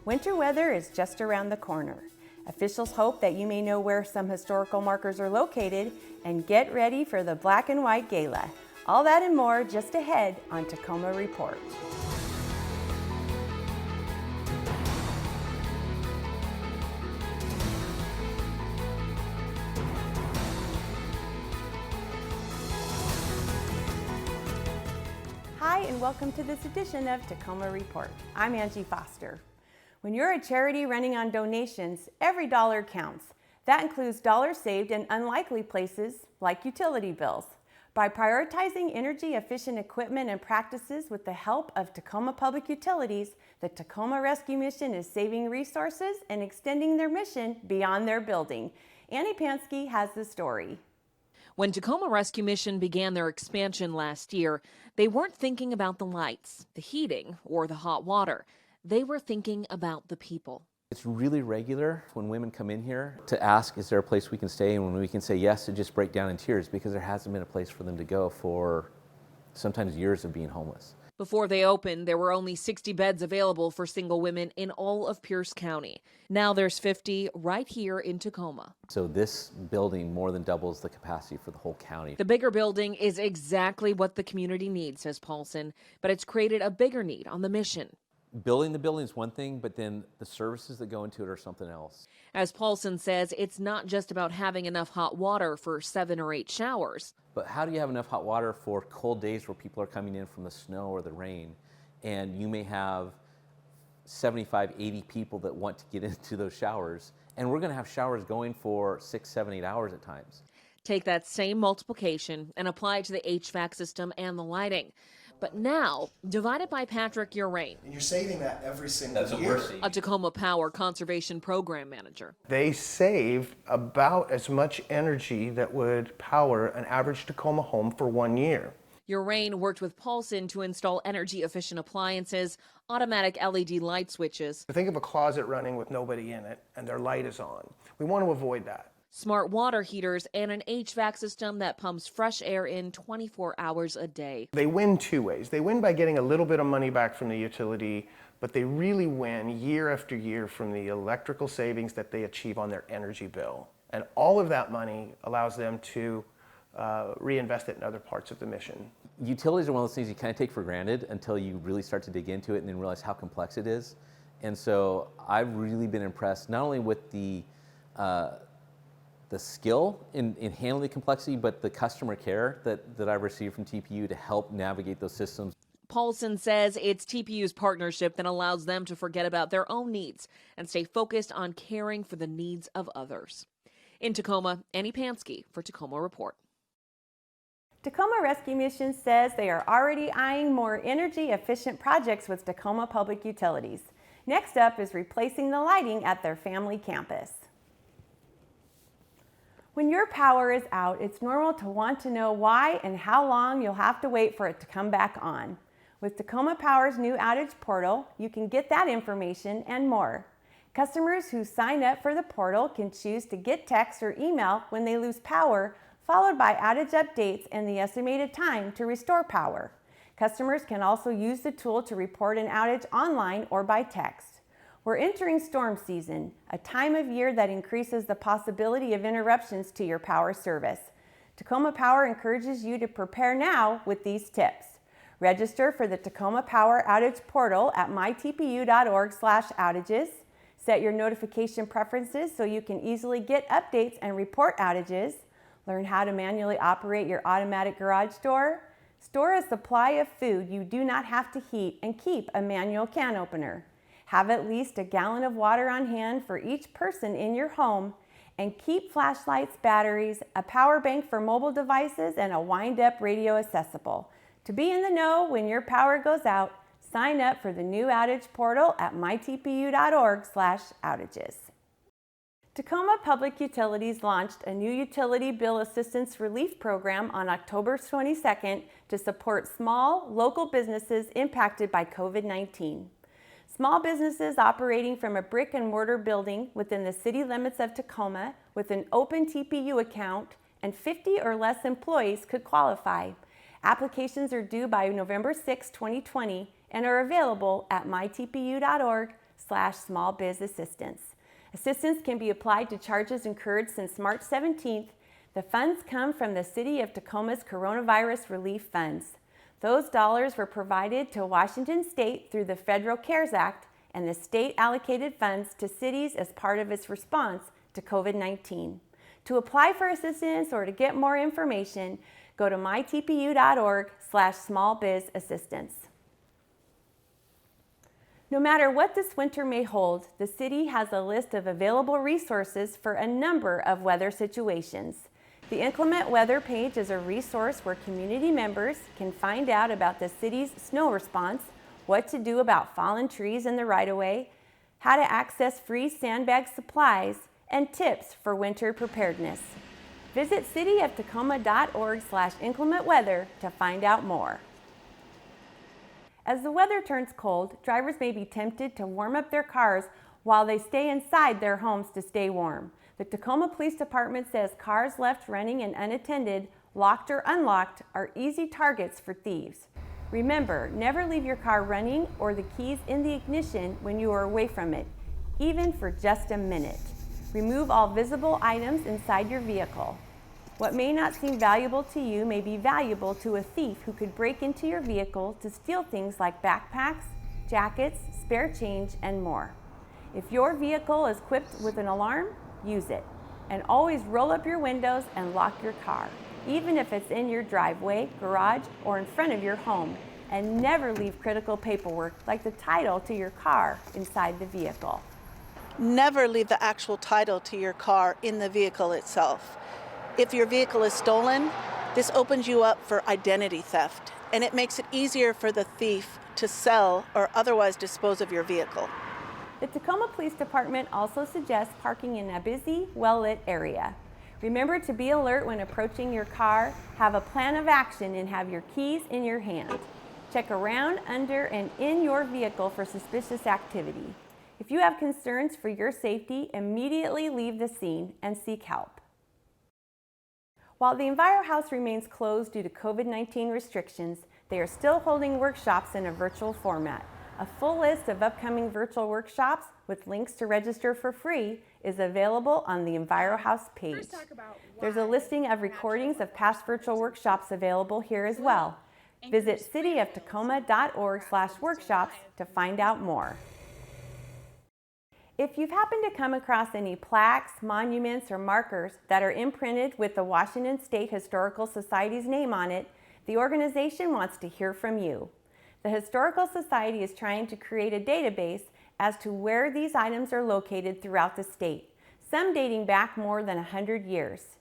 Winter weather is just around the corner. Officials hope that you may know where some historical markers are located and get ready for the Black and White Gala. All that and more just ahead on Tacoma Report. Hi, and welcome to this edition of Tacoma Report. I'm Angie Foster. When you're a charity running on donations, every dollar counts. That includes dollars saved in unlikely places like utility bills. By prioritizing energy-efficient equipment and practices with the help of Tacoma Public Utilities, the Tacoma Rescue Mission is saving resources and extending their mission beyond their building. Annie Pansky has the story. When Tacoma Rescue Mission began their expansion last year, they weren't thinking about the lights, the heating, or the hot water. They were thinking about the people. It's really regular when women come in here to ask, is there a place we can stay? And when we can say yes, to just break down in tears because there hasn't been a place for them to go for sometimes years of being homeless. Before they opened, there were only 60 beds available for single women in all of Pierce County. Now there's 50 right here in Tacoma. So this building more than doubles the capacity for the whole county. The bigger building is exactly what the community needs, says Paulson, but it's created a bigger need on the mission. Building the building is one thing, but then the services that go into it are something else. As Paulson says, it's not just about having enough hot water for 7 or 8 showers. But how do you have enough hot water for cold days where people are coming in from the snow or the rain, and you may have 75, 80 people that want to get into those showers, and we're going to have showers going for 6, 7, 8 hours at times. Take that same multiplication and apply it to the HVAC system and the lighting. But now, divided by Patrick Urain. And you're saving that every single year. A Tacoma Power Conservation Program Manager. They save about as much energy that would power an average Tacoma home for 1 year. Urain worked with Paulson to install energy-efficient appliances, automatic LED light switches. Think of a closet running with nobody in it and their light is on. We want to avoid that. Smart water heaters, and an HVAC system that pumps fresh air in 24 hours a day. They win 2 ways. They win by getting a little bit of money back from the utility, but they really win year after year from the electrical savings that they achieve on their energy bill. And all of that money allows them to reinvest it in other parts of the mission. Utilities are one of those things you kind of take for granted until you really start to dig into it and then realize how complex it is. And so I've really been impressed not only with the skill in handling the complexity, but the customer care that I've received from TPU to help navigate those systems. Paulson says it's TPU's partnership that allows them to forget about their own needs and stay focused on caring for the needs of others. In Tacoma, Annie Pansky for Tacoma Report. Tacoma Rescue Mission says they are already eyeing more energy-efficient projects with Tacoma Public Utilities. Next up is replacing the lighting at their family campus. When your power is out, it's normal to want to know why and how long you'll have to wait for it to come back on. With Tacoma Power's new outage portal, you can get that information and more. Customers who sign up for the portal can choose to get text or email when they lose power, followed by outage updates and the estimated time to restore power. Customers can also use the tool to report an outage online or by text. We're entering storm season, a time of year that increases the possibility of interruptions to your power service. Tacoma Power encourages you to prepare now with these tips. Register for the Tacoma Power Outage Portal at mytpu.org/outages. Set your notification preferences so you can easily get updates and report outages. Learn how to manually operate your automatic garage door. Store a supply of food you do not have to heat and keep a manual can opener. Have at least a gallon of water on hand for each person in your home, and keep flashlights, batteries, a power bank for mobile devices, and a wind-up radio accessible. To be in the know when your power goes out, sign up for the new outage portal at mytpu.org/outages. Tacoma Public Utilities launched a new utility bill assistance relief program on October 22nd to support small, local businesses impacted by COVID-19. Small businesses operating from a brick and mortar building within the city limits of Tacoma with an open TPU account and 50 or less employees could qualify. Applications are due by November 6, 2020 and are available at mytpu.org small biz assistance. Assistance can be applied to charges incurred since March 17th. The funds come from the City of Tacoma's Coronavirus Relief Funds. Those dollars were provided to Washington State through the Federal CARES Act and the state allocated funds to cities as part of its response to COVID-19. To apply for assistance or to get more information, go to mytpu.org/smallbizassistance. No matter what this winter may hold, the city has a list of available resources for a number of weather situations. The inclement weather page is a resource where community members can find out about the city's snow response, what to do about fallen trees in the right-of-way, how to access free sandbag supplies, and tips for winter preparedness. Visit cityoftacoma.org/inclement weather to find out more. As the weather turns cold, drivers may be tempted to warm up their cars while they stay inside their homes to stay warm. The Tacoma Police Department says cars left running and unattended, locked or unlocked, are easy targets for thieves. Remember, never leave your car running or the keys in the ignition when you are away from it, even for just a minute. Remove all visible items inside your vehicle. What may not seem valuable to you may be valuable to a thief who could break into your vehicle to steal things like backpacks, jackets, spare change, and more. If your vehicle is equipped with an alarm, use it. And always roll up your windows and lock your car, even if it's in your driveway, garage, or in front of your home. And never leave critical paperwork like the title to your car inside the vehicle. Never leave the actual title to your car in the vehicle itself. If your vehicle is stolen, this opens you up for identity theft, and it makes it easier for the thief to sell or otherwise dispose of your vehicle. The Tacoma Police Department also suggests parking in a busy, well-lit area. Remember to be alert when approaching your car, have a plan of action, and have your keys in your hand. Check around, under, and in your vehicle for suspicious activity. If you have concerns for your safety, immediately leave the scene and seek help. While the Enviro House remains closed due to COVID-19 restrictions, they are still holding workshops in a virtual format. A full list of upcoming virtual workshops with links to register for free is available on the Enviro House page. There's a listing of recordings of past virtual workshops available here as well. Visit cityoftacoma.org/workshops to find out more. If you've happened to come across any plaques, monuments, or markers that are imprinted with the Washington State Historical Society's name on it, the organization wants to hear from you. The Historical Society is trying to create a database as to where these items are located throughout the state, some dating back more than 100 years.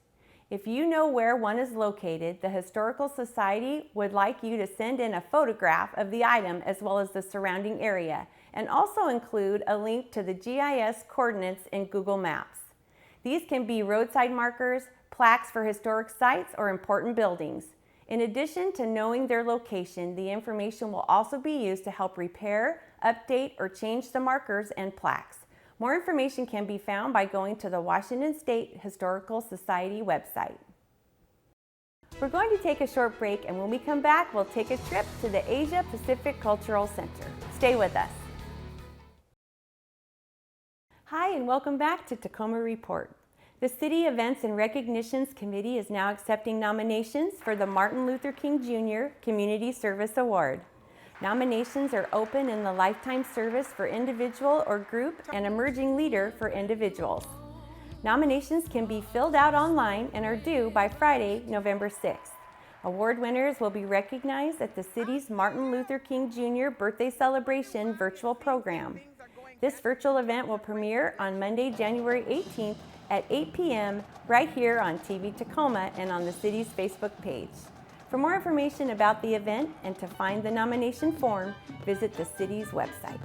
If you know where one is located, the Historical Society would like you to send in a photograph of the item as well as the surrounding area, and also include a link to the GIS coordinates in Google Maps. These can be roadside markers, plaques for historic sites, or important buildings. In addition to knowing their location, the information will also be used to help repair, update, or change the markers and plaques. More information can be found by going to the Washington State Historical Society website. We're going to take a short break, and when we come back, we'll take a trip to the Asia Pacific Cultural Center. Stay with us. Hi, and welcome back to Tacoma Report. The City Events and Recognitions Committee is now accepting nominations for the Martin Luther King Jr. Community Service Award. Nominations are open in the Lifetime Service for individual or group and Emerging Leader for individuals. Nominations can be filled out online and are due by Friday, November 6th. Award winners will be recognized at the city's Martin Luther King Jr. Birthday Celebration virtual program. This virtual event will premiere on Monday, January 18th at 8 p.m. right here on TV Tacoma and on the city's Facebook page. For more information about the event and to find the nomination form, visit the city's website.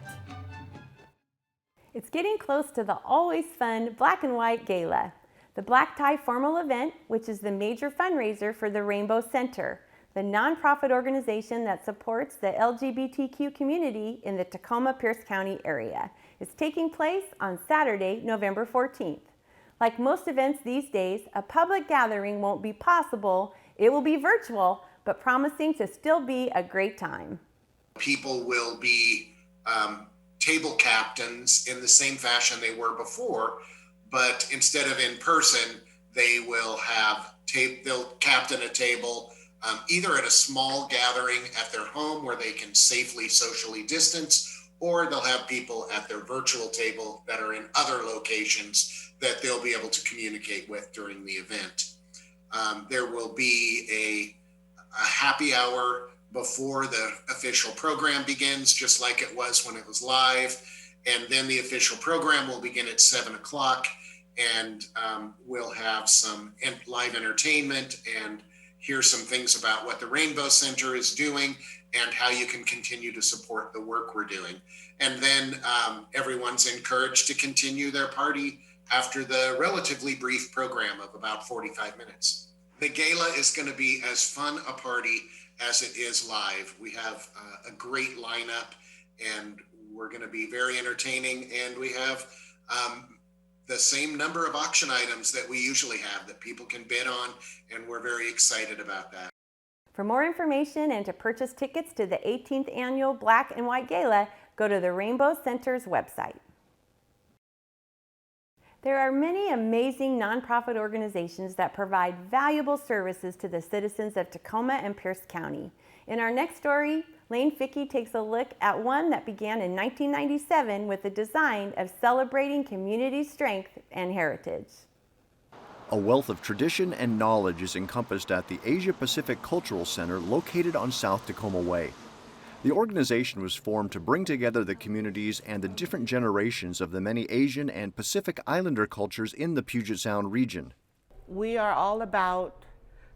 It's getting close to the always fun Black and White Gala, the black tie formal event, which is the major fundraiser for the Rainbow Center, the nonprofit organization that supports the LGBTQ community in the Tacoma-Pierce County area. It's taking place on Saturday, November 14th. Like most events these days, a public gathering won't be possible. It will be virtual, but promising to still be a great time. People will be table captains in the same fashion they were before, but instead of in person, they will have they'll captain a table either at a small gathering at their home where they can safely socially distance, or they'll have people at their virtual table that are in other locations that they'll be able to communicate with during the event. There will be a happy hour before the official program begins, just like it was when it was live. And then the official program will begin at 7 o'clock, and we'll have some live entertainment and hear some things about what the Rainbow Center is doing and how you can continue to support the work we're doing. And then everyone's encouraged to continue their party after the relatively brief program of about 45 minutes. The gala is going to be as fun a party as it is live. We have a great lineup, and we're going to be very entertaining, and we have the same number of auction items that we usually have that people can bid on, and we're very excited about that. For more information and to purchase tickets to the 18th Annual Black and White Gala, go to the Rainbow Center's website. There are many amazing nonprofit organizations that provide valuable services to the citizens of Tacoma and Pierce County. In our next story, Lane Fickey takes a look at one that began in 1997 with the design of celebrating community strength and heritage. A wealth of tradition and knowledge is encompassed at the Asia Pacific Cultural Center located on South Tacoma Way. The organization was formed to bring together the communities and the different generations of the many Asian and Pacific Islander cultures in the Puget Sound region. We are all about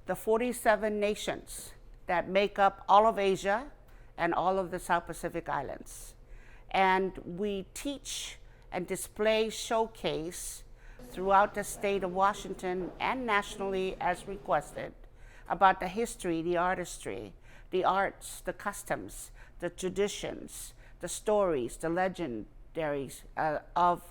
the 47 nations that make up all of Asia and all of the South Pacific Islands. And we teach and display, showcase throughout the state of Washington and nationally as requested about the history, the artistry, the arts, the customs, the traditions, the stories, the legendaries of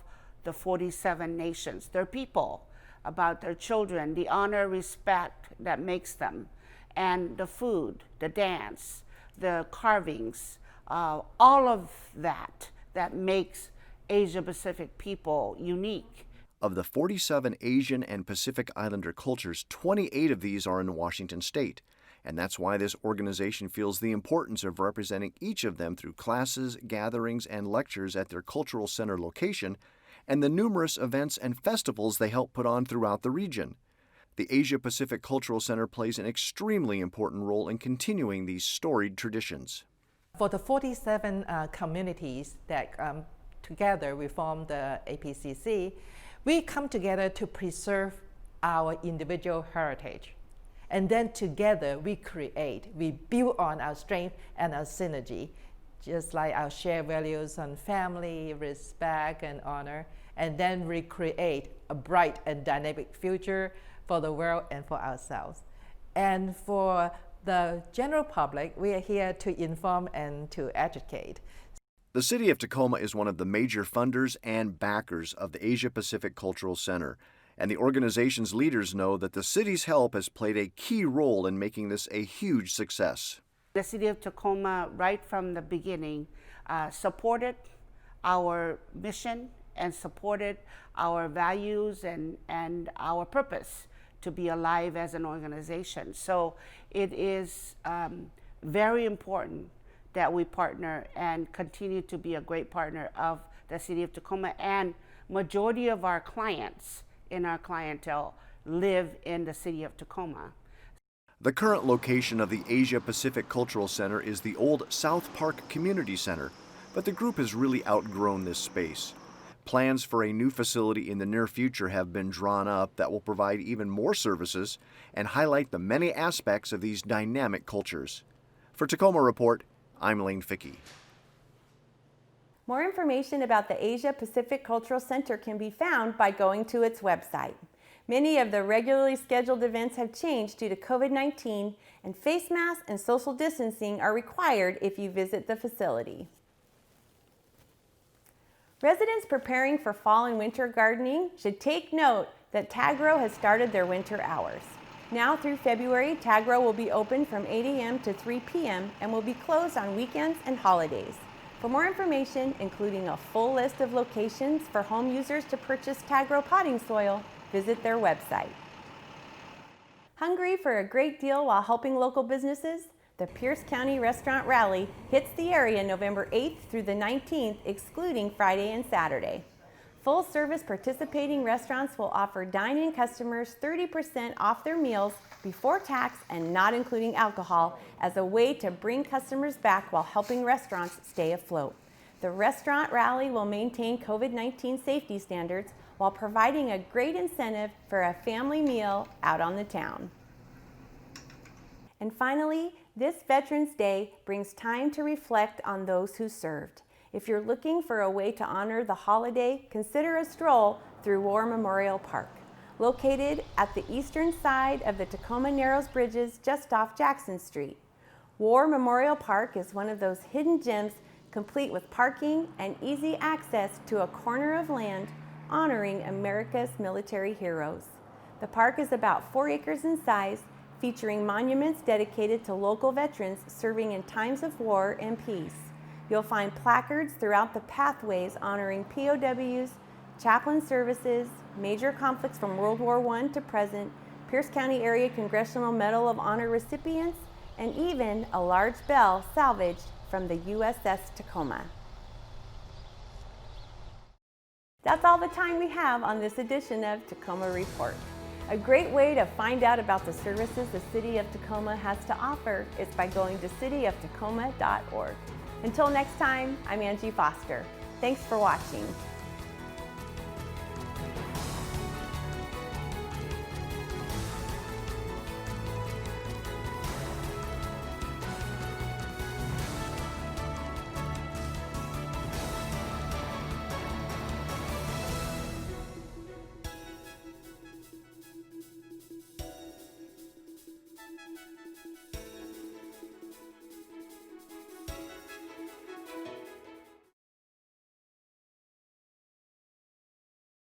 the 47 nations, their people, about their children, the honor, respect that makes them, and the food, the dance, the carvings, all of that makes Asia Pacific people unique. Of the 47 Asian and Pacific Islander cultures, 28 of these are in Washington state. And that's why this organization feels the importance of representing each of them through classes, gatherings, and lectures at their cultural center location, and the numerous events and festivals they help put on throughout the region. The Asia Pacific Cultural Center plays an extremely important role in continuing these storied traditions. For the 47 communities that together we form the APCC, we come together to preserve our individual heritage. And then together we build on our strength and our synergy, just like our shared values on family, respect, and honor, and then we create a bright and dynamic future for the world and for ourselves. And for the general public, we are here to inform and to educate. The City of Tacoma is one of the major funders and backers of the Asia Pacific Cultural Center. And the organization's leaders know that the city's help has played a key role in making this a huge success. The City of Tacoma, right from the beginning, supported our mission and supported our values and our purpose to be alive as an organization. So it is very important that we partner and continue to be a great partner of the City of Tacoma, and majority of our clients in our clientele live in the City of Tacoma. The current location of the Asia Pacific Cultural Center is the old South Park Community Center, but the group has really outgrown this space. Plans for a new facility in the near future have been drawn up that will provide even more services and highlight the many aspects of these dynamic cultures. For Tacoma Report, I'm Lane Fickey. More information about the Asia Pacific Cultural Center can be found by going to its website. Many of the regularly scheduled events have changed due to COVID-19, and face masks and social distancing are required if you visit the facility. Residents preparing for fall and winter gardening should take note that Tagro has started their winter hours. Now through February, Tagro will be open from 8 a.m. to 3 p.m. and will be closed on weekends and holidays. For more information, including a full list of locations for home users to purchase Tagro potting soil, visit their website. Hungry for a great deal while helping local businesses? The Pierce County Restaurant Rally hits the area November 8th through the 19th, excluding Friday and Saturday. Full-service participating restaurants will offer dine-in customers 30% off their meals before tax and not including alcohol as a way to bring customers back while helping restaurants stay afloat. The restaurant rally will maintain COVID-19 safety standards while providing a great incentive for a family meal out on the town. And finally, this Veterans Day brings time to reflect on those who served. If you're looking for a way to honor the holiday, consider a stroll through War Memorial Park. Located at the eastern side of the Tacoma Narrows Bridges just off Jackson Street. War Memorial Park is one of those hidden gems complete with parking and easy access to a corner of land honoring America's military heroes. The park is about 4 acres in size, featuring monuments dedicated to local veterans serving in times of war and peace. You'll find placards throughout the pathways honoring POWs, chaplain services, major conflicts from World War I to present, Pierce County Area Congressional Medal of Honor recipients, and even a large bell salvaged from the USS Tacoma. That's all the time we have on this edition of Tacoma Report. A great way to find out about the services the City of Tacoma has to offer is by going to cityoftacoma.org. Until next time, I'm Angie Foster. Thanks for watching.